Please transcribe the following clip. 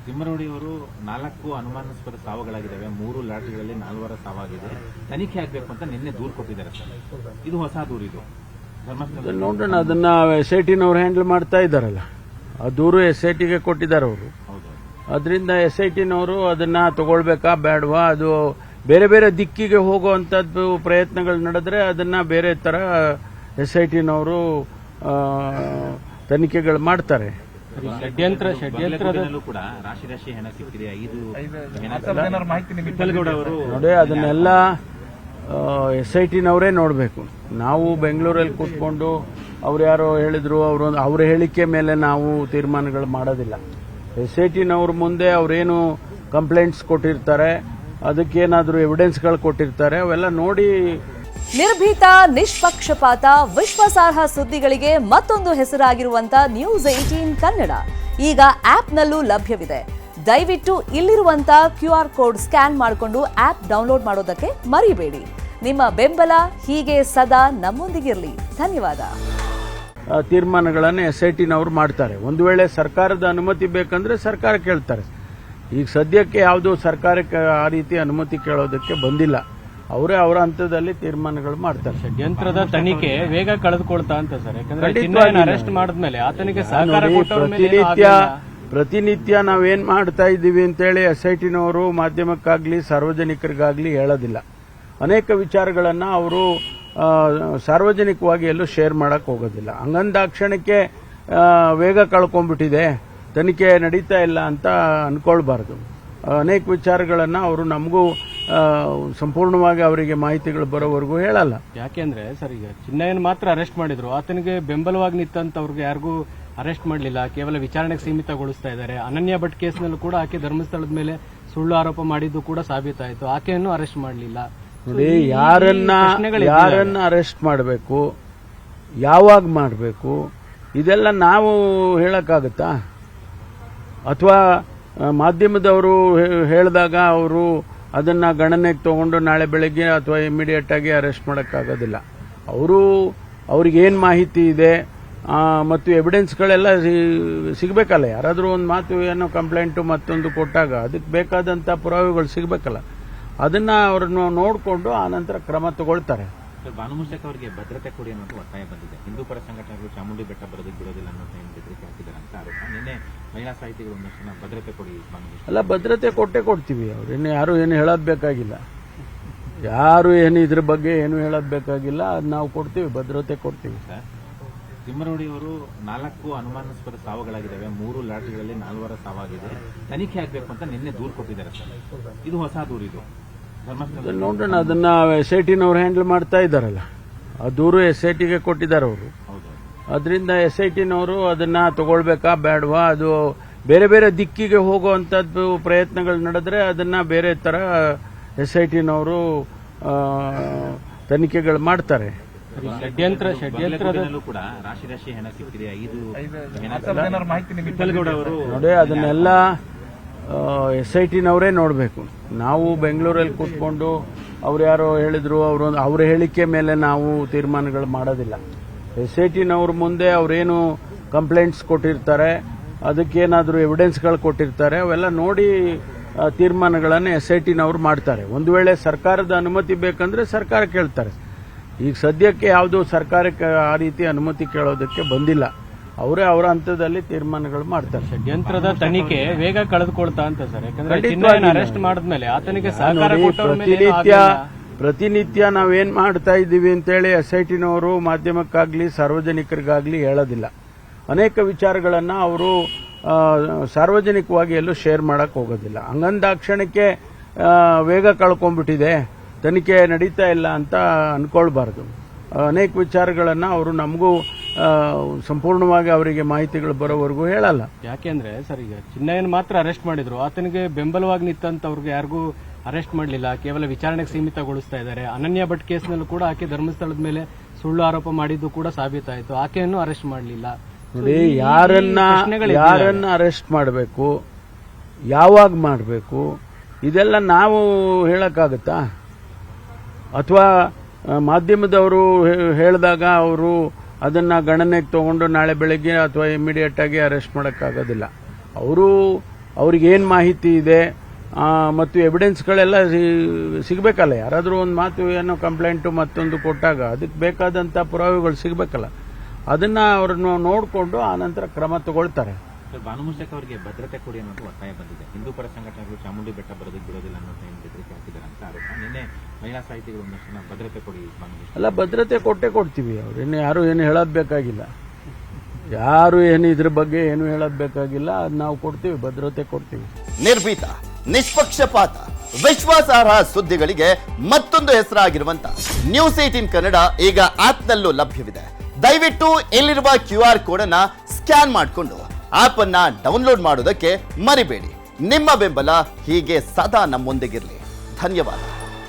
ತಿಮ್ಮರೋಡಿ ಅವರು 4 ಅನುಮಾನಾಸ್ಪದ ಸಾವುಗಳಾಗಿದ್ದಾವೆ, 3 ಲಾಟರಿಗಳಲ್ಲಿ 4 ಸಾವಾಗಿದೆ, ತನಿಖೆ ಆಗಬೇಕು ಅಂತ ನಿನ್ನೆ ದೂರು ಕೊಟ್ಟಿದ್ದಾರೆ ಸರ್. ಇದು ಹೊಸ ದೂರು. ಇದು ಧರ್ಮಸ್ಥಳ ನೋಡೋಣ, ಅದನ್ನ SITನವರು ಹ್ಯಾಂಡಲ್ ಮಾಡ್ತಾ ಇದ್ದಾರಲ್ಲ, ಆ ದೂರು SITಗೆ ಕೊಟ್ಟಿದ್ದಾರೆ ಅವರು. ಅದರಿಂದ SITನವರು ಅದನ್ನ ತಗೊಳ್ಬೇಕಾ ಬೇಡವಾ, ಅದು ಬೇರೆ ಬೇರೆ ದಿಕ್ಕಿಗೆ ಹೋಗುವಂತದ್ದು ಪ್ರಯತ್ನಗಳು ನಡೆದ್ರೆ ಅದನ್ನ ಬೇರೆ ತರ SITನವರು ತನಿಖೆಗಳು ಮಾಡ್ತಾರೆ. ಷಡ್ಯಂತ್ರದಲ್ಲೂ ಕೂಡ ರಾಶಿ ಹಣ ಸಿಕ್ಕಿದೆ. 5 ನೋಡಿ, ಅದನ್ನೆಲ್ಲ SITನವರೇ ನೋಡಬೇಕು. ನಾವು ಬೆಂಗಳೂರಲ್ಲಿ ಕೂತ್ಕೊಂಡು ಅವ್ರು ಯಾರೋ ಹೇಳಿದ್ರು, ಅವ್ರ ಹೇಳಿಕೆ ಮೇಲೆ ನಾವು ತೀರ್ಮಾನಗಳು ಮಾಡೋದಿಲ್ಲ. SITನವ್ರ ಮುಂದೆ ಅವರೇನು ಕಂಪ್ಲೇಂಟ್ಸ್ ಕೊಟ್ಟಿರ್ತಾರೆ, ಅದಕ್ಕೇನಾದ್ರೂ ಎವಿಡೆನ್ಸ್ಗಳು ಕೊಟ್ಟಿರ್ತಾರೆ, ಅವೆಲ್ಲ ನೋಡಿ. ನಿರ್ಭೀತ, ನಿಷ್ಪಕ್ಷಪಾತ, ವಿಶ್ವಾಸಾರ್ಹ ಸುದ್ದಿಗಳಿಗೆ ಮತ್ತೊಂದು ಹೆಸರಾಗಿರುವಂತ News18 ಕನ್ನಡ ಈಗ ಆಪ್ನಲ್ಲೂ ಲಭ್ಯವಿದೆ. ದಯವಿಟ್ಟು ಇಲ್ಲಿರುವಂತ QR ಕೋಡ್ ಸ್ಕ್ಯಾನ್ ಮಾಡಿಕೊಂಡು ಆಪ್ ಡೌನ್ಲೋಡ್ ಮಾಡೋದಕ್ಕೆ ಮರಿಬೇಡಿ. ನಿಮ್ಮ ಬೆಂಬಲ ಹೀಗೆ ಸದಾ ನಮ್ಮೊಂದಿಗಿರಲಿ. ಧನ್ಯವಾದ. ತೀರ್ಮಾನಗಳನ್ನು SITನವರು ಮಾಡ್ತಾರೆ. ಒಂದು ವೇಳೆ ಸರ್ಕಾರದ ಅನುಮತಿ ಬೇಕಂದ್ರೆ ಸರ್ಕಾರ ಕೇಳ್ತಾರೆ. ಈಗ ಸದ್ಯಕ್ಕೆ ಯಾವುದೋ ಸರ್ಕಾರಕ್ಕೆ ಆ ರೀತಿ ಅನುಮತಿ ಕೇಳೋದಕ್ಕೆ ಬಂದಿಲ್ಲ. ಅವರೇ ಅವರ ಹಂತದಲ್ಲಿ ತೀರ್ಮಾನಗಳು ಮಾಡ್ತಾರೆ. ಷಡ್ಯಂತ್ರದ ತನಿಖೆ ವೇಗ ಕಳೆದುಕೊಳ್ತಾ ಅಂತ ಸರ್, ಯಾಕಂದ್ರೆ ಅರೆಸ್ಟ್ ಮಾಡಿದ್ಮೇಲೆ ಆತನಿಗೆ ಪ್ರತಿನಿತ್ಯ ನಾವೇನ್ ಮಾಡ್ತಾ ಇದ್ದೀವಿ ಅಂತೇಳಿ SITನವರು ಮಾಧ್ಯಮಕ್ಕಾಗ್ಲಿ ಸಾರ್ವಜನಿಕರಿಗಾಗ್ಲಿ ಹೇಳೋದಿಲ್ಲ. ಅನೇಕ ವಿಚಾರಗಳನ್ನ ಅವರು ಸಾರ್ವಜನಿಕವಾಗಿ ಎಲ್ಲೂ ಶೇರ್ ಮಾಡಕ್ ಹೋಗೋದಿಲ್ಲ. ಹಂಗಂದಾಕ್ಷಣಕ್ಕೆ ವೇಗ ಕಳ್ಕೊಂಡ್ಬಿಟ್ಟಿದೆ, ತನಿಖೆ ನಡೀತಾ ಇಲ್ಲ ಅಂತ ಅನ್ಕೊಳ್ಬಾರ್ದು. ಅನೇಕ ವಿಚಾರಗಳನ್ನ ಅವರು ನಮಗೂ ಸಂಪೂರ್ಣವಾಗಿ ಅವರಿಗೆ ಮಾಹಿತಿಗಳು ಬರೋವರೆಗೂ ಹೇಳಲ್ಲ. ಯಾಕೆಂದ್ರೆ ಸರ್, ಈಗ ಚಿನ್ನಯ್ಯನ ಮಾತ್ರ ಅರೆಸ್ಟ್ ಮಾಡಿದ್ರು, ಆತನಿಗೆ ಬೆಂಬಲವಾಗಿ ನಿಂತಂತವ್ರಿಗೆ ಯಾರಿಗೂ ಅರೆಸ್ಟ್ ಮಾಡಲಿಲ್ಲ, ಕೇವಲ ವಿಚಾರಣೆಗೆ ಸೀಮಿತಗೊಳಿಸ್ತಾ ಇದ್ದಾರೆ. ಅನನ್ಯ ಭಟ್ ಕೇಸ್ನಲ್ಲೂ ಕೂಡ ಆಕೆ ಧರ್ಮಸ್ಥಳದ ಮೇಲೆ ಸುಳ್ಳು ಆರೋಪ ಮಾಡಿದ್ದು ಕೂಡ ಸಾಬೀತಾಯಿತು, ಆಕೆಯನ್ನು ಅರೆಸ್ಟ್ ಮಾಡಲಿಲ್ಲ. ನೋಡಿ, ಯಾರನ್ನ ಅರೆಸ್ಟ್ ಮಾಡಬೇಕು, ಯಾವಾಗ ಮಾಡಬೇಕು, ಇದೆಲ್ಲ ನಾವು ಹೇಳಕ್ಕಾಗತ್ತಾ? ಅಥವಾ ಮಾಧ್ಯಮದವರು ಹೇಳಿದಾಗ ಅವರು ಅದನ್ನ ಗಣನೆಗೆ ತಗೊಂಡು ನಾಳೆ ಬೆಳಗ್ಗೆ ಅಥವಾ ಇಮಿಡಿಯೇಟ್ ಆಗಿ ಅರೆಸ್ಟ್ ಮಾಡೋಕ್ಕಾಗೋದಿಲ್ಲ. ಅವ್ರಿಗೇನು ಮಾಹಿತಿ ಇದೆ ಮತ್ತು ಎವಿಡೆನ್ಸ್ಗಳೆಲ್ಲ ಸಿಗಬೇಕಲ್ಲ. ಯಾರಾದರೂ ಒಂದು ಮಾತು ಏನೋ ಕಂಪ್ಲೇಂಟು ಮತ್ತೊಂದು ಕೊಟ್ಟಾಗ ಅದಕ್ಕೆ ಬೇಕಾದಂಥ ಪುರಾವೆಗಳು ಸಿಗಬೇಕಲ್ಲ. ಅದನ್ನ ಅವ್ರನ್ನ ನೋಡಿಕೊಂಡು ಆ ನಂತರ ಕ್ರಮ ತಗೊಳ್ತಾರೆ. ಭಾನುಮುಷಕ್ ಅವರಿಗೆ ಭದ್ರತೆ ಕೊಡಿ ಅನ್ನೋದು ಒತ್ತಾಯ ಬಂದಿದೆ. ಹಿಂದೂ ಪರ ಸಂಘಟನೆಗಳು ಚಾಮುಂಡಿ ಬೆಟ್ಟ ಬರೋದಕ್ಕೆ ಬಿಡೋದಿಲ್ಲ ಅನ್ನೋ ಬೆದರಿಕೆ ಹಾಕಿದ್ದಾರೆ ಅಂತ ಆರೋಪ. ನಿನ್ನೆ ಮಹಿಳಾ ಸಾಹಿತಿಗಳು ಒಂದಷ್ಟು ಭದ್ರತೆ ಕೊಡಿ ಅಲ್ಲ, ಭದ್ರತೆ ಕೊಡ್ತೀವಿ. ಅವ್ರೇನು ಯಾರು ಏನು ಹೇಳೋದ್ ಬೇಕಾಗಿಲ್ಲ, ಯಾರು ಏನು ಇದ್ರ ಬಗ್ಗೆ ಏನು ಹೇಳೋದ್ ಬೇಕಾಗಿಲ್ಲ, ಅದು ನಾವು ಕೊಡ್ತೀವಿ, ಭದ್ರತೆ ಕೊಡ್ತೀವಿ. ಸರ್, ತಿಮ್ಮರೋಡಿ ಅವರು 4 ಅನುಮಾನಾಸ್ಪದ ಸಾವುಗಳಾಗಿದ್ದಾವೆ, 3 ಲಾಟರಿಗಳಲ್ಲಿ 4 ಸಾವಾಗಿದೆ, ತನಿಖೆ ಆಗಬೇಕು ಅಂತ ನಿನ್ನೆ ದೂರು ಕೊಟ್ಟಿದ್ದಾರೆ ಸರ್. ಇದು ಹೊಸ ದೂರು. ಇದು ನೋಡೋಣ, ಅದನ್ನ SITನವರು ಹ್ಯಾಂಡಲ್ ಮಾಡ್ತಾ ಇದ್ದಾರಲ್ಲ, ಆ ದೂರು SITಗೆ ಕೊಟ್ಟಿದ್ದಾರೆ ಅವರು. ಅದರಿಂದ SITನವರು ಅದನ್ನ ತಗೊಳ್ಬೇಕಾ ಬೇಡವಾ, ಅದು ಬೇರೆ ಬೇರೆ ದಿಕ್ಕಿಗೆ ಹೋಗುವಂತದ್ದು ಪ್ರಯತ್ನಗಳು ನಡೆದ್ರೆ ಅದನ್ನ ಬೇರೆ ತರ SITನವರು ತನಿಖೆಗಳು ಮಾಡ್ತಾರೆ. ಷಡ್ಯಂತ್ರದಲ್ಲೂ ಕೂಡ ರಾಶಿ ಹಣ ಸಿಕ್ಕಿದೆ. 5 ನೋಡಿ, ಅದನ್ನೆಲ್ಲ SITನವರೇ ನೋಡಬೇಕು. ನಾವು ಬೆಂಗಳೂರಲ್ಲಿ ಕೂತ್ಕೊಂಡು ಅವ್ರು ಯಾರೋ ಹೇಳಿದ್ರು, ಅವ್ರ ಹೇಳಿಕೆ ಮೇಲೆ ನಾವು ತೀರ್ಮಾನಗಳು ಮಾಡೋದಿಲ್ಲ. SITನವ್ರ ಮುಂದೆ ಅವರೇನು ಕಂಪ್ಲೇಂಟ್ಸ್ ಕೊಟ್ಟಿರ್ತಾರೆ, ಅದಕ್ಕೇನಾದ್ರೂ ಎವಿಡೆನ್ಸ್ಗಳು ಕೊಟ್ಟಿರ್ತಾರೆ, ಅವೆಲ್ಲ ನೋಡಿ ತೀರ್ಮಾನಗಳನ್ನು SITನವರು ಮಾಡ್ತಾರೆ. ಒಂದು ವೇಳೆ ಸರ್ಕಾರದ ಅನುಮತಿ ಬೇಕಂದ್ರೆ ಸರ್ಕಾರ ಕೇಳ್ತಾರೆ. ಈಗ ಸದ್ಯಕ್ಕೆ ಯಾವುದೋ ಸರ್ಕಾರಕ್ಕೆ ಆ ರೀತಿ ಅನುಮತಿ ಕೇಳೋದಕ್ಕೆ ಬಂದಿಲ್ಲ. ಅವರೇ ಅವರ ಹಂತದಲ್ಲಿ ತೀರ್ಮಾನಗಳು ಮಾಡ್ತಾರೆ. ಷಡ್ಯಂತ್ರದ ತನಿಖೆ ವೇಗ ಕಳೆದುಕೊಳ್ತಾ ಅಂತ ಸರ್, ಯಾಕಂದ್ರೆ ಅರೆಸ್ಟ್ ಮಾಡಿದ್ಮೇಲೆ ಆತನಿಗೆ ಪ್ರತಿನಿತ್ಯ ನಾವೇನ್ ಮಾಡ್ತಾ ಇದ್ದೀವಿ ಅಂತೇಳಿ SITನವರು ಮಾಧ್ಯಮಕ್ಕಾಗ್ಲಿ ಸಾರ್ವಜನಿಕರಿಗಾಗ್ಲಿ ಹೇಳೋದಿಲ್ಲ. ಅನೇಕ ವಿಚಾರಗಳನ್ನ ಅವರು ಸಾರ್ವಜನಿಕವಾಗಿ ಎಲ್ಲೂ ಶೇರ್ ಮಾಡಕ್ ಹೋಗೋದಿಲ್ಲ. ಹಂಗಂದಾಕ್ಷಣಕ್ಕೆ ವೇಗ ಕಳ್ಕೊಂಡ್ಬಿಟ್ಟಿದೆ, ತನಿಖೆ ನಡೀತಾ ಇಲ್ಲ ಅಂತ ಅನ್ಕೊಳ್ಬಾರ್ದು. ಅನೇಕ ವಿಚಾರಗಳನ್ನ ಅವರು ನಮಗೂ ಸಂಪೂರ್ಣವಾಗಿ ಅವರಿಗೆ ಮಾಹಿತಿಗಳು ಬರೋವರೆಗೂ ಹೇಳಲ್ಲ. ಯಾಕೆಂದ್ರೆ ಸರ್, ಈಗ ಚಿನ್ನಯ್ಯನ ಮಾತ್ರ ಅರೆಸ್ಟ್ ಮಾಡಿದ್ರು, ಆತನಿಗೆ ಬೆಂಬಲವಾಗಿ ನಿಂತಂತವ್ರಿಗೆ ಯಾರಿಗೂ ಅರೆಸ್ಟ್ ಮಾಡಲಿಲ್ಲ, ಕೇವಲ ವಿಚಾರಣೆಗೆ ಸೀಮಿತಗೊಳಿಸ್ತಾ ಇದ್ದಾರೆ. ಅನನ್ಯ ಭಟ್ ಕೇಸ್ನಲ್ಲೂ ಕೂಡ ಆಕೆ ಧರ್ಮಸ್ಥಳದ ಮೇಲೆ ಸುಳ್ಳು ಆರೋಪ ಮಾಡಿದ್ದು ಕೂಡ ಸಾಬೀತಾಯಿತು, ಆಕೆಯನ್ನು ಅರೆಸ್ಟ್ ಮಾಡಲಿಲ್ಲ. ನೋಡಿ, ಯಾರನ್ನ ಅರೆಸ್ಟ್ ಮಾಡಬೇಕು, ಯಾವಾಗ ಮಾಡಬೇಕು, ಇದೆಲ್ಲ ನಾವು ಹೇಳಕ್ಕಾಗತ್ತಾ? ಅಥವಾ ಮಾಧ್ಯಮದವರು ಹೇಳಿದಾಗ ಅವರು ಅದನ್ನ ಗಣನೆಗೆ ತಗೊಂಡು ನಾಳೆ ಬೆಳಗ್ಗೆ ಅಥವಾ ಇಮಿಡಿಯೇಟ್ ಆಗಿ ಅರೆಸ್ಟ್ ಮಾಡೋಕ್ಕಾಗೋದಿಲ್ಲ. ಅವ್ರಿಗೆ ಏನು ಮಾಹಿತಿ ಇದೆ ಮತ್ತು ಎವಿಡೆನ್ಸ್ಗಳೆಲ್ಲ ಸಿಗಬೇಕಲ್ಲ. ಯಾರಾದರೂ ಒಂದು ಮಾತು ಏನೋ ಕಂಪ್ಲೇಂಟು ಮತ್ತೊಂದು ಕೊಟ್ಟಾಗ ಅದಕ್ಕೆ ಬೇಕಾದಂಥ ಪುರಾವೆಗಳು ಸಿಗಬೇಕಲ್ಲ. ಅದನ್ನು ಅವ್ರನ್ನ ನೋಡಿಕೊಂಡು ಆನಂತರ ಕ್ರಮ ತಗೊಳ್ತಾರೆ. ಸರ್, ಭಾನುಮುಷಕ್ ಅವರಿಗೆ ಭದ್ರತೆ ಕೊಡಿ ಅನ್ನೋದು ಒತ್ತಾಯ ಬಂದಿದೆ. ಹಿಂದೂ ಪರ ಸಂಘಟನೆಗಳು ಚಾಮುಂಡಿ ಬೆಟ್ಟ ಬರೋದಕ್ಕೆ ಬಿಡೋದಿಲ್ಲ ಅನ್ನೋ ಬೆದರಿಕೆ ಹಾಕಿದ್ದಾರೆ ಅಂತ ಆರೋಪ. ನಿನ್ನೆ ಮಹಿಳಾ ಸಾಹಿತಿಗಳು ಒಂದಷ್ಟು ಜನ ಭದ್ರತೆ ಕೊಡಿ ಭಾನುಮುಷಕ್. ಅಲ್ಲ, ಭದ್ರತೆ ಕೊಟ್ಟೇ ಕೊಡ್ತೀವಿ. ಅವ್ರೇನು ಯಾರು ಏನು ಹೇಳೋದು ಬೇಕಾಗಿಲ್ಲ. ಯಾರು ಏನು ಇದ್ರ ಬಗ್ಗೆ ಏನು ಹೇಳೋದು ಬೇಕಾಗಿಲ್ಲ. ಅದು ನಾವು ಕೊಡ್ತೀವಿ, ಭದ್ರತೆ ಕೊಡ್ತೀವಿ. ನಿರ್ಭೀತ, ನಿಷ್ಪಕ್ಷಪಾತ, ವಿಶ್ವಾಸಾರ್ಹ ಸುದ್ದಿಗಳಿಗೆ ಮತ್ತೊಂದು ಹೆಸರಾಗಿರುವಂತ ನ್ಯೂಸ್ 18 ಕನ್ನಡ ಈಗ ಆಪ್ನಲ್ಲೂ ಲಭ್ಯವಿದೆ. ದಯವಿಟ್ಟು ಇಲ್ಲಿರುವ QR ಕೋಡ್ ಅನ್ನ ಸ್ಕ್ಯಾನ್ ಮಾಡಿಕೊಂಡು ಆಪ್ ಅನ್ನ ಡೌನ್ಲೋಡ್ ಮಾಡೋದಕ್ಕೆ ಮರಿಬೇಡಿ. ನಿಮ್ಮ ಬೆಂಬಲ ಹೀಗೆ ಸದಾ ನಮ್ಮೊಂದಿಗಿರಲಿ. ಧನ್ಯವಾದ.